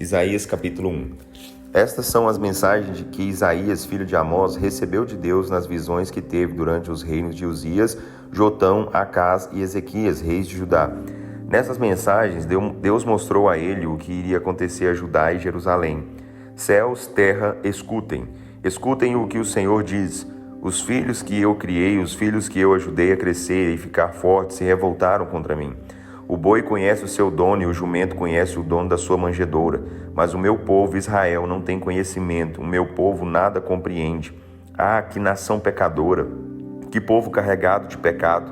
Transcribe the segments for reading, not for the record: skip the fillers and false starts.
Isaías capítulo 1. Estas são as mensagens que Isaías, filho de Amós, recebeu de Deus nas visões que teve durante os reinos de Uzias, Jotão, Acás e Ezequias, reis de Judá. Nessas mensagens, Deus mostrou a ele o que iria acontecer a Judá e Jerusalém. Céus, terra, escutem. Escutem o que o Senhor diz. Os filhos que eu criei, os filhos que eu ajudei a crescer e ficar fortes, se revoltaram contra mim. O boi conhece o seu dono e o jumento conhece o dono da sua manjedoura. Mas o meu povo Israel não tem conhecimento, o meu povo nada compreende. Ah, que nação pecadora! Que povo carregado de pecado!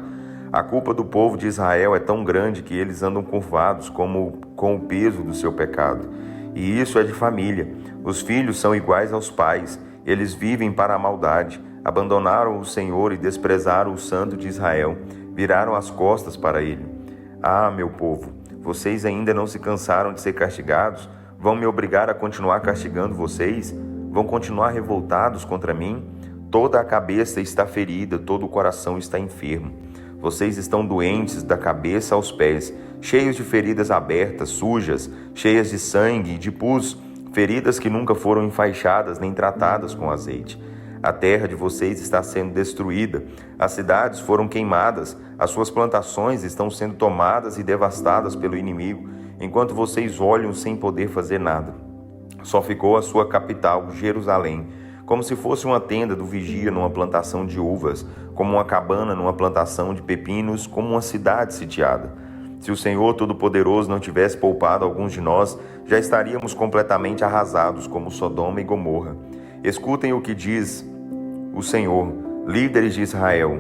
A culpa do povo de Israel é tão grande que eles andam curvados com o peso do seu pecado. E isso é de família. Os filhos são iguais aos pais. Eles vivem para a maldade. Abandonaram o Senhor e desprezaram o Santo de Israel. Viraram as costas para ele. Ah, meu povo, vocês ainda não se cansaram de ser castigados? Vão me obrigar a continuar castigando vocês? Vão continuar revoltados contra mim? Toda a cabeça está ferida, todo o coração está enfermo. Vocês estão doentes da cabeça aos pés, cheios de feridas abertas, sujas, cheias de sangue e de pus, feridas que nunca foram enfaixadas nem tratadas com azeite. A terra de vocês está sendo destruída, as cidades foram queimadas, as suas plantações estão sendo tomadas e devastadas pelo inimigo, enquanto vocês olham sem poder fazer nada. Só ficou a sua capital, Jerusalém, como se fosse uma tenda do vigia numa plantação de uvas, como uma cabana numa plantação de pepinos, como uma cidade sitiada. Se o Senhor Todo-Poderoso não tivesse poupado alguns de nós, já estaríamos completamente arrasados como Sodoma e Gomorra. Escutem o que diz o Senhor, líderes de Israel.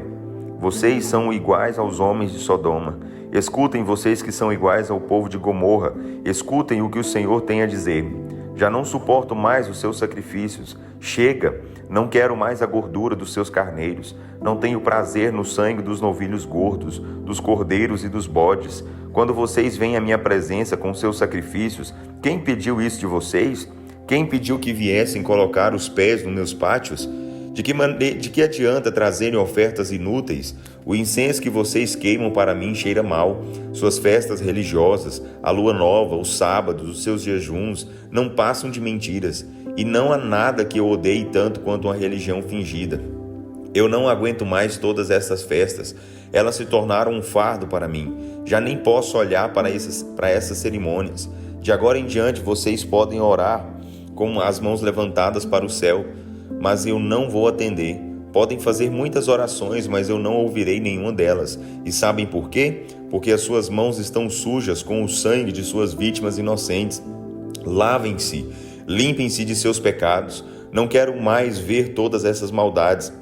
Vocês são iguais aos homens de Sodoma. Escutem, vocês que são iguais ao povo de Gomorra. Escutem o que o Senhor tem a dizer. Já não suporto mais os seus sacrifícios. Chega, não quero mais a gordura dos seus carneiros. Não tenho prazer no sangue dos novilhos gordos, dos cordeiros e dos bodes. Quando vocês vêm à minha presença com seus sacrifícios, quem pediu isso de vocês? Quem pediu que viessem colocar os pés nos meus pátios? De que adianta trazerem ofertas inúteis? O incenso que vocês queimam para mim cheira mal. Suas festas religiosas, a lua nova, os sábados, os seus jejuns, não passam de mentiras. E não há nada que eu odeie tanto quanto uma religião fingida. Eu não aguento mais todas essas festas. Elas se tornaram um fardo para mim. Já nem posso olhar para essas cerimônias. De agora em diante vocês podem orar com as mãos levantadas para o céu, mas eu não vou atender. Podem fazer muitas orações, mas eu não ouvirei nenhuma delas. E sabem por quê? Porque as suas mãos estão sujas com o sangue de suas vítimas inocentes. Lavem-se, limpem-se de seus pecados. Não quero mais ver todas essas maldades.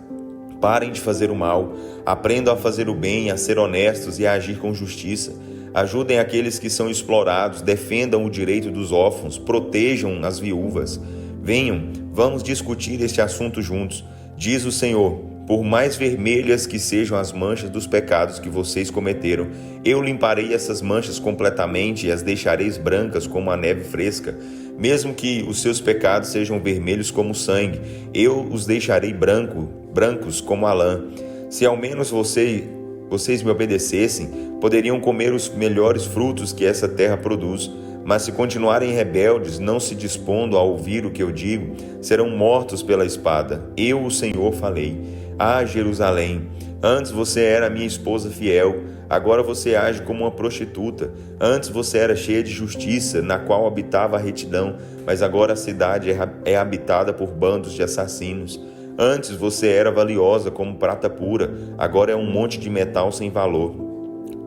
Parem de fazer o mal. Aprendam a fazer o bem, a ser honestos e a agir com justiça. Ajudem aqueles que são explorados, defendam o direito dos órfãos, protejam as viúvas. Venham, vamos discutir este assunto juntos. Diz o Senhor, por mais vermelhas que sejam as manchas dos pecados que vocês cometeram, eu limparei essas manchas completamente e as deixarei brancas como a neve fresca. Mesmo que os seus pecados sejam vermelhos como sangue, eu os deixarei brancos como a lã. Se ao menos vocês me obedecessem, poderiam comer os melhores frutos que essa terra produz. Mas se continuarem rebeldes, não se dispondo a ouvir o que eu digo, serão mortos pela espada. Eu, o Senhor, falei. Ah, Jerusalém, antes você era minha esposa fiel, agora você age como uma prostituta. Antes você era cheia de justiça, na qual habitava a retidão, mas agora a cidade é habitada por bandos de assassinos. Antes você era valiosa como prata pura, agora é um monte de metal sem valor.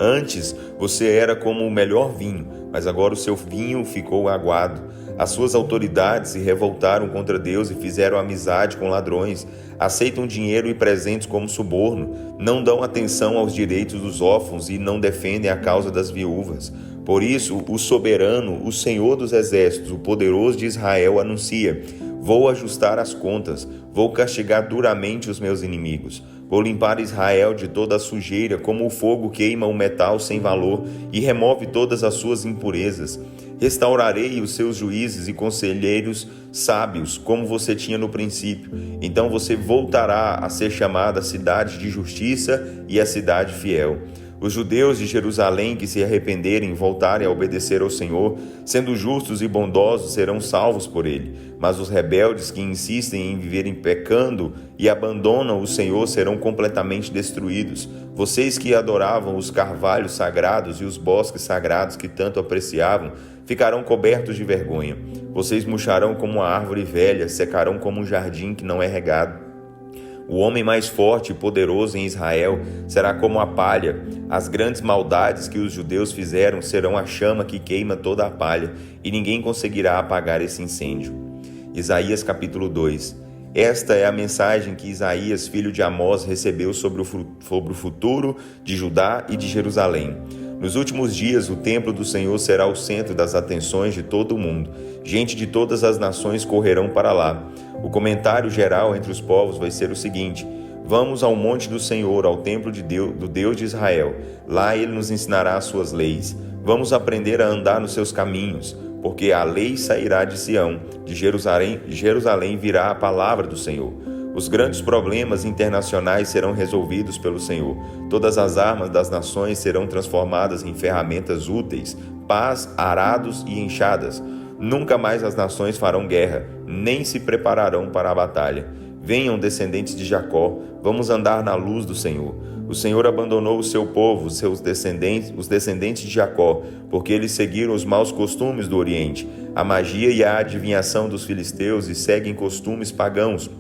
Antes você era como o melhor vinho, mas agora o seu vinho ficou aguado. As suas autoridades se revoltaram contra Deus e fizeram amizade com ladrões. Aceitam dinheiro e presentes como suborno. Não dão atenção aos direitos dos órfãos e não defendem a causa das viúvas. Por isso, o soberano, o Senhor dos exércitos, o poderoso de Israel, anuncia: vou ajustar as contas, vou castigar duramente os meus inimigos. Vou limpar Israel de toda a sujeira, como o fogo queima o metal sem valor e remove todas as suas impurezas. Restaurarei os seus juízes e conselheiros sábios, como você tinha no princípio. Então você voltará a ser chamada a cidade de justiça e a cidade fiel. Os judeus de Jerusalém que se arrependerem e voltarem a obedecer ao Senhor, sendo justos e bondosos, serão salvos por ele. Mas os rebeldes que insistem em viverem pecando e abandonam o Senhor serão completamente destruídos. Vocês que adoravam os carvalhos sagrados e os bosques sagrados que tanto apreciavam, ficarão cobertos de vergonha. Vocês murcharão como uma árvore velha, secarão como um jardim que não é regado. O homem mais forte e poderoso em Israel será como a palha. As grandes maldades que os judeus fizeram serão a chama que queima toda a palha, e ninguém conseguirá apagar esse incêndio. Isaías capítulo 2. Esta é a mensagem que Isaías, filho de Amós, recebeu sobre o futuro de Judá e de Jerusalém. Nos últimos dias, o templo do Senhor será o centro das atenções de todo o mundo. Gente de todas as nações correrão para lá. O comentário geral entre os povos vai ser o seguinte: vamos ao monte do Senhor, ao templo do Deus de Israel. Lá ele nos ensinará as suas leis. Vamos aprender a andar nos seus caminhos, porque a lei sairá de Sião, de Jerusalém virá a palavra do Senhor. Os grandes problemas internacionais serão resolvidos pelo Senhor. Todas as armas das nações serão transformadas em ferramentas úteis, pás, arados e enxadas. Nunca mais as nações farão guerra, nem se prepararão para a batalha. Venham, descendentes de Jacó, vamos andar na luz do Senhor. O Senhor abandonou o seu povo, os descendentes de Jacó, porque eles seguiram os maus costumes do Oriente, a magia e a adivinhação dos filisteus e seguem costumes pagãos.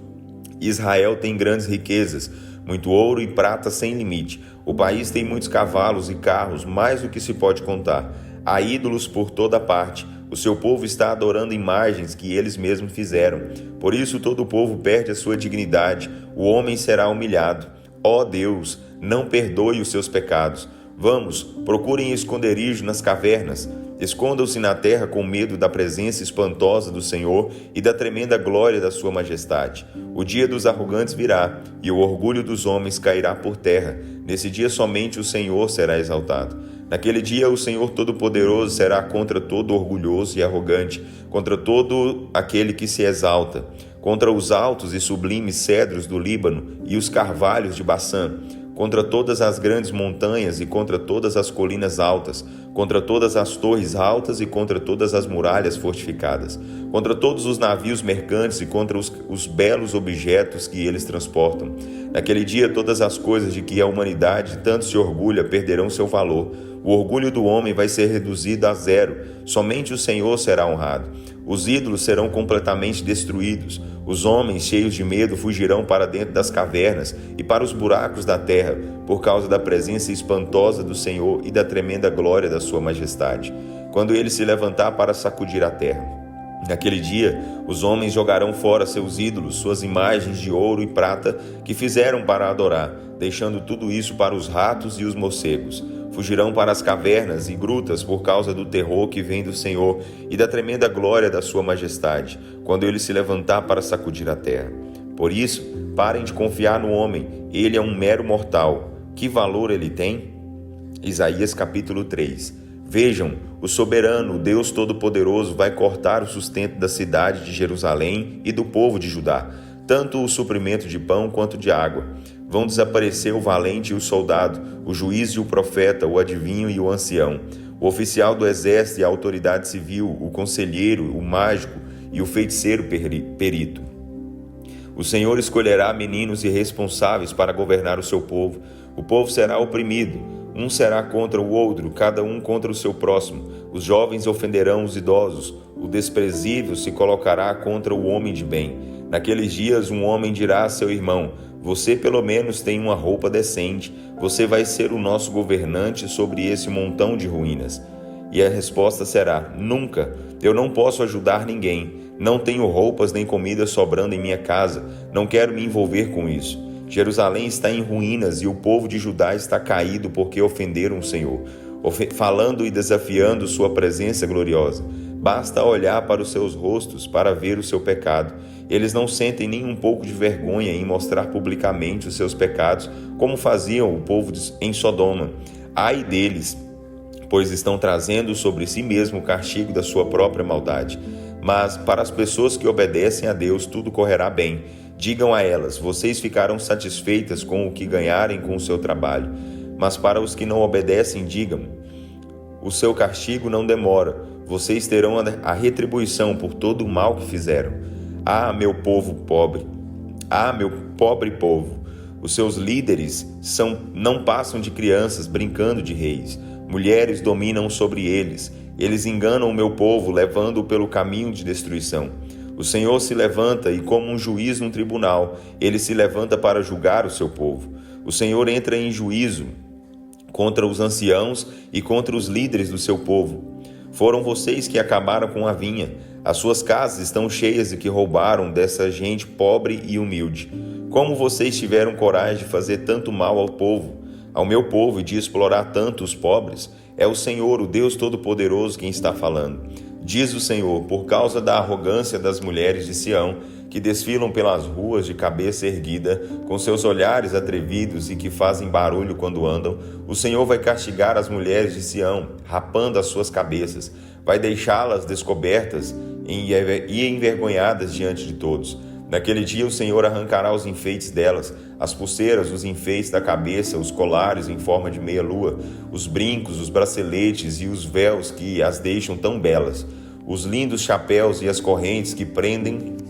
Israel tem grandes riquezas, muito ouro e prata sem limite. O país tem muitos cavalos e carros, mais do que se pode contar. Há ídolos por toda parte. O seu povo está adorando imagens que eles mesmos fizeram. Por isso todo o povo perde a sua dignidade. O homem será humilhado. Ó Deus, não perdoe os seus pecados. Vamos, procurem esconderijo nas cavernas. Escondam-se na terra com medo da presença espantosa do Senhor e da tremenda glória da sua majestade. O dia dos arrogantes virá, e o orgulho dos homens cairá por terra. Nesse dia somente o Senhor será exaltado. Naquele dia o Senhor Todo-Poderoso será contra todo orgulhoso e arrogante, contra todo aquele que se exalta, contra os altos e sublimes cedros do Líbano e os carvalhos de Baçã, contra todas as grandes montanhas e contra todas as colinas altas, contra todas as torres altas e contra todas as muralhas fortificadas, contra todos os navios mercantes e contra os belos objetos que eles transportam. Naquele dia todas as coisas de que a humanidade tanto se orgulha perderão seu valor. O orgulho do homem vai ser reduzido a zero, somente o Senhor será honrado. Os ídolos serão completamente destruídos. Os homens cheios de medo fugirão para dentro das cavernas e para os buracos da terra, por causa da presença espantosa do Senhor e da tremenda glória da sua majestade, quando ele se levantar para sacudir a terra. Naquele dia, os homens jogarão fora seus ídolos, suas imagens de ouro e prata que fizeram para adorar, deixando tudo isso para os ratos e os morcegos. Fugirão para as cavernas e grutas por causa do terror que vem do Senhor e da tremenda glória da sua majestade, quando ele se levantar para sacudir a terra. Por isso, parem de confiar no homem, ele é um mero mortal. Que valor ele tem? Isaías capítulo 3. Vejam, o soberano, o Deus Todo-Poderoso, vai cortar o sustento da cidade de Jerusalém e do povo de Judá, tanto o suprimento de pão quanto de água. Vão desaparecer o valente e o soldado, o juiz e o profeta, o adivinho e o ancião, o oficial do exército e a autoridade civil, o conselheiro, o mágico e o feiticeiro perito. O Senhor escolherá meninos irresponsáveis para governar o seu povo. O povo será oprimido, um será contra o outro, cada um contra o seu próximo. Os jovens ofenderão os idosos, o desprezível se colocará contra o homem de bem. Naqueles dias um homem dirá a seu irmão: você pelo menos tem uma roupa decente, você vai ser o nosso governante sobre esse montão de ruínas. E a resposta será: nunca, eu não posso ajudar ninguém, não tenho roupas nem comida sobrando em minha casa, não quero me envolver com isso. Jerusalém está em ruínas e o povo de Judá está caído porque ofenderam o Senhor, falando e desafiando sua presença gloriosa. Basta olhar para os seus rostos para ver o seu pecado. Eles não sentem nem um pouco de vergonha em mostrar publicamente os seus pecados, como faziam o povo em Sodoma. Ai deles, pois estão trazendo sobre si mesmo o castigo da sua própria maldade. Mas para as pessoas que obedecem a Deus, tudo correrá bem. Digam a elas: vocês ficarão satisfeitas com o que ganharem com o seu trabalho. Mas para os que não obedecem, digam: o seu castigo não demora, vocês terão a retribuição por todo o mal que fizeram. Ah, meu povo pobre! Ah, meu pobre povo! Os seus líderes não passam de crianças brincando de reis. Mulheres dominam sobre eles. Eles enganam o meu povo, levando-o pelo caminho de destruição. O Senhor se levanta e, como um juiz num tribunal, ele se levanta para julgar o seu povo. O Senhor entra em juízo contra os anciãos e contra os líderes do seu povo. Foram vocês que acabaram com a vinha. As suas casas estão cheias de que roubaram dessa gente pobre e humilde. Como vocês tiveram coragem de fazer tanto mal ao meu povo, e de explorar tanto os pobres? É o Senhor, o Deus Todo-Poderoso, quem está falando. Diz o Senhor: por causa da arrogância das mulheres de Sião, que desfilam pelas ruas de cabeça erguida, com seus olhares atrevidos e que fazem barulho quando andam, o Senhor vai castigar as mulheres de Sião, rapando as suas cabeças. Vai deixá-las descobertas e envergonhadas diante de todos. Naquele dia o Senhor arrancará os enfeites delas, as pulseiras, os enfeites da cabeça, os colares em forma de meia-lua, os brincos, os braceletes e os véus que as deixam tão belas, os lindos chapéus e as correntes que prendem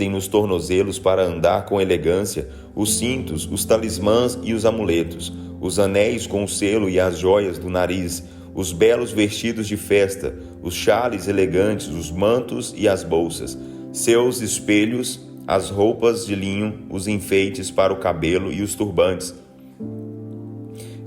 nos tornozelos para andar com elegância, os cintos, os talismãs e os amuletos, os anéis com o selo e as joias do nariz, os belos vestidos de festa, os xales elegantes, os mantos e as bolsas, seus espelhos, as roupas de linho, os enfeites para o cabelo e os turbantes.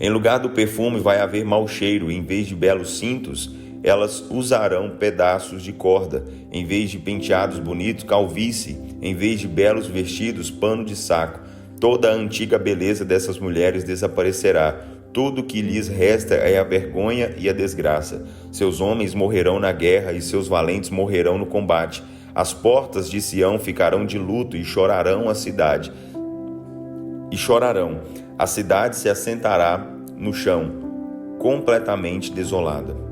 Em lugar do perfume vai haver mau cheiro, e em vez de belos cintos, elas usarão pedaços de corda, em vez de penteados bonitos, calvície, em vez de belos vestidos, pano de saco. Toda a antiga beleza dessas mulheres desaparecerá. Tudo que lhes resta é a vergonha e a desgraça. Seus homens morrerão na guerra e seus valentes morrerão no combate. As portas de Sião ficarão de luto e chorarão a cidade. A cidade se assentará no chão, completamente desolada.